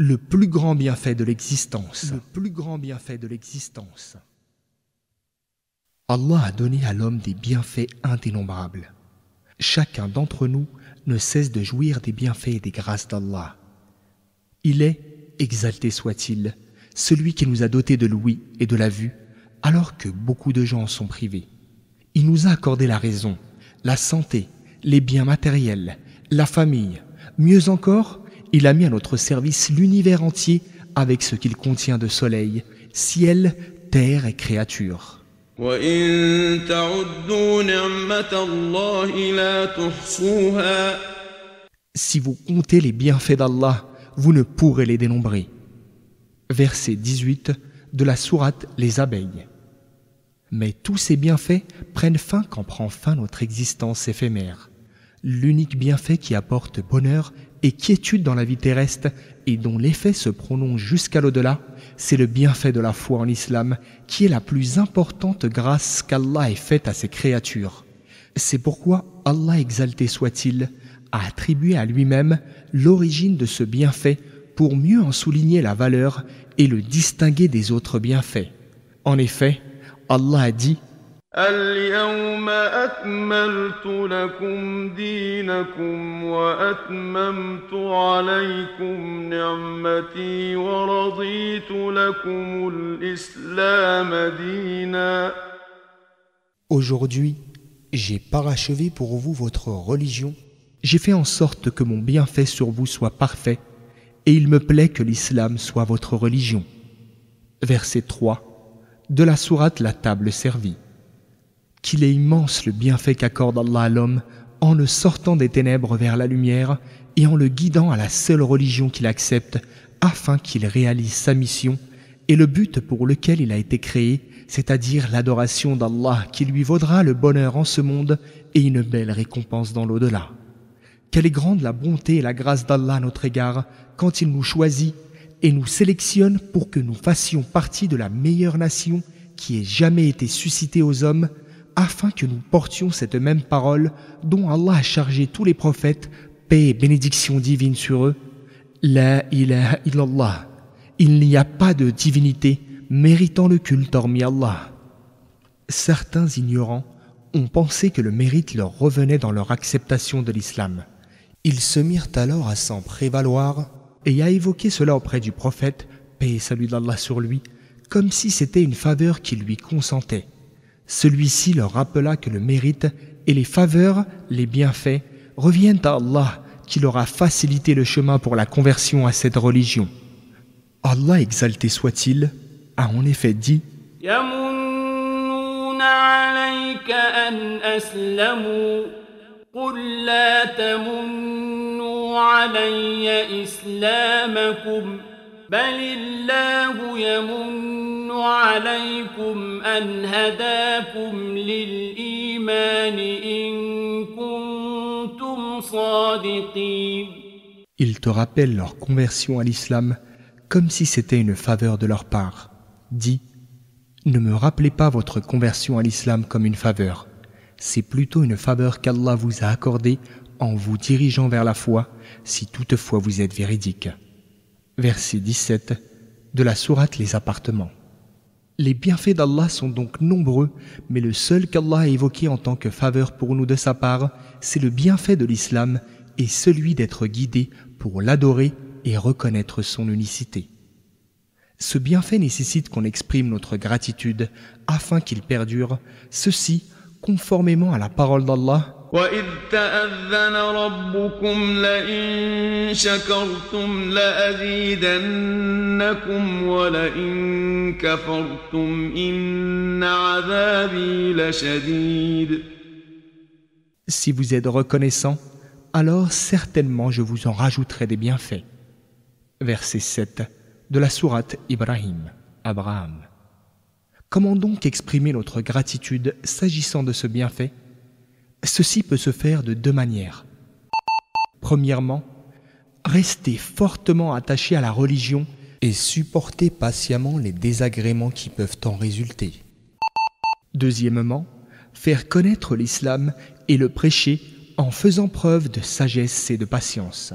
le plus grand bienfait de l'existence. Allah a donné à l'homme des bienfaits indénombrables. Chacun d'entre nous ne cesse de jouir des bienfaits et des grâces d'Allah. Il est, exalté soit-il, celui qui nous a dotés de l'ouïe et de la vue, alors que beaucoup de gens en sont privés. Il nous a accordé la raison, la santé, les biens matériels, la famille. Mieux encore, il a mis à notre service l'univers entier avec ce qu'il contient de soleil, ciel, terre et créatures. وَإِن تَعُدُّوا نِعْمَةَ اللَّهِ لَا تُحْصُوهَا. Si vous comptez les bienfaits d'Allah, vous ne pourrez les dénombrer. Verset 18 de la sourate Les Abeilles. Mais tous ces bienfaits prennent fin quand prend fin notre existence éphémère. L'unique bienfait qui apporte bonheur et quiétude dans la vie terrestre et dont l'effet se prolonge jusqu'à l'au-delà, c'est le bienfait de la foi en l'islam qui est la plus importante grâce qu'Allah ait faite à ses créatures. C'est pourquoi Allah, exalté soit-il, a attribué à lui-même l'origine de ce bienfait pour mieux en souligner la valeur et le distinguer des autres bienfaits. En effet, Allah a dit اليوم أكملت لكم دينكم وأتممت عليكم نعمتي ورضيت لكم الإسلام دينا. Aujourd'hui, j'ai parachevé pour vous votre religion. J'ai fait en sorte que mon bienfait sur vous soit parfait et il me plaît que l'islam soit votre religion. Verset 3 de la sourate La Table Servie. Qu'il est immense le bienfait qu'accorde Allah à l'homme en le sortant des ténèbres vers la lumière et en le guidant à la seule religion qu'il accepte afin qu'il réalise sa mission et le but pour lequel il a été créé, c'est-à-dire l'adoration d'Allah qui lui vaudra le bonheur en ce monde et une belle récompense dans l'au-delà. Quelle est grande la bonté et la grâce d'Allah à notre égard quand il nous choisit et nous sélectionne pour que nous fassions partie de la meilleure nation qui ait jamais été suscitée aux hommes, afin que nous portions cette même parole dont Allah a chargé tous les prophètes, paix et bénédiction divine sur eux. La ilaha illallah. Il n'y a pas de divinité méritant le culte hormis Allah. Certains ignorants ont pensé que le mérite leur revenait dans leur acceptation de l'islam. Ils se mirent alors à s'en prévaloir et à évoquer cela auprès du prophète, paix et salut d'Allah sur lui, comme si c'était une faveur qui lui consentait. Celui-ci leur rappela que le mérite et les faveurs, les bienfaits, reviennent à Allah qui leur a facilité le chemin pour la conversion à cette religion. Allah, exalté soit-il, a en effet dit يَمُنُّونَ عَلَيْكَ أَنْ أَسْلَمُوا قُل لَّا تَمُنُّوا عَلَيَّ إِسْلَامَكُمْ بل الله يمن عليكم أن هداكم للإيمان إن كنتم صادقين. Ils te rappellent leur conversion à l'islam comme si c'était une faveur de leur part. Dis, ne me rappelez pas votre conversion à l'islam comme une faveur. C'est plutôt une faveur qu'Allah vous a accordée en vous dirigeant vers la foi, si toutefois vous êtes véridique. Verset 17 de la sourate Les Appartements. Les bienfaits d'Allah sont donc nombreux, mais le seul qu'Allah a évoqué en tant que faveur pour nous de sa part, c'est le bienfait de l'islam et celui d'être guidé pour l'adorer et reconnaître son unicité. Ce bienfait nécessite qu'on exprime notre gratitude afin qu'il perdure, ceci conformément à la parole d'Allah. وَإِذْ تَأَذَّنَ رَبُّكُمْ لَئِن شَكَرْتُمْ لَأَزِيدَنَّكُمْ وَلَئِن كَفَرْتُمْ إِنَّ عَذَابِي لَشَدِيدٌ. Si vous êtes reconnaissant, alors certainement je vous en rajouterai des bienfaits. Verset 7 de la sourate Ibrahim, Abraham. Comment donc exprimer notre gratitude s'agissant de ce bienfait ? Ceci peut se faire de deux manières. Premièrement, rester fortement attaché à la religion et supporter patiemment les désagréments qui peuvent en résulter. Deuxièmement, faire connaître l'islam et le prêcher en faisant preuve de sagesse et de patience.